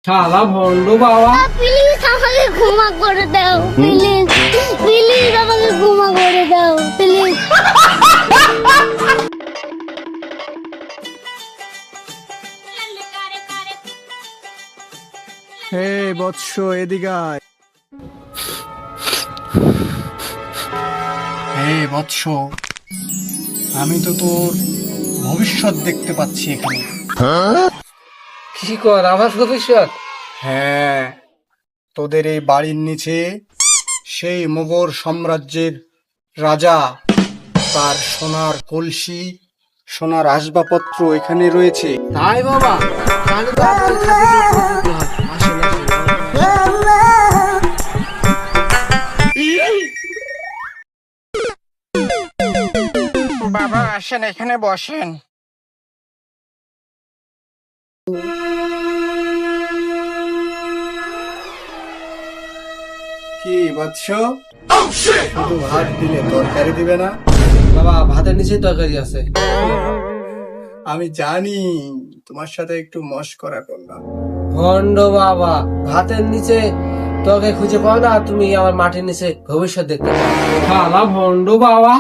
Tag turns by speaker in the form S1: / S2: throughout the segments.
S1: শালা ভন্ড বাবা।
S2: প্লিজ আমাকে ক্ষমা করে দাও, প্লিজ প্লিজ আমাকে ক্ষমা করে দাও প্লিজ।
S3: হে বৎস, এদিকে আয়। হে বৎস, আমি তো তোর ভবিষ্যৎ দেখতে পাচ্ছি এখানে।
S1: কি কর আমার ভবিষ্যৎ?
S3: হ্যাঁ, তোদের এই বাড়ির নিচে সেই মোগল সাম্রাজ্যের রাজা, তার সোনার কলসি, সোনার আসবাবপত্র এখানে রয়েছে।
S1: তাই বাবা, তাহলে তো আপনার খাতে দিতে হয়। আসেন, আসেন।
S3: বাবা আসেন, এখানে বসেন। কি বৎস, শুধু ভাত দিলে তরকারি দিবে না?
S1: বাবা ভাতের নিচেই তরকারি আছে।
S3: আমি জানি, তোমার সাথে একটু মশকরা করলাম।
S1: ভন্ড বাবা, ভাতের নিচে তোকে খুঁজে পাও না, তুমি আমার মাটির নিচে ভবিষ্যৎ দেখতে পাও। শালা ভন্ড বাবা।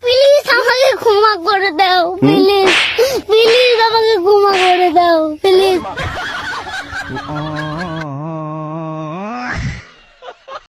S2: প্লিজ আমাকে ক্ষমা করে দাও প্লিজ।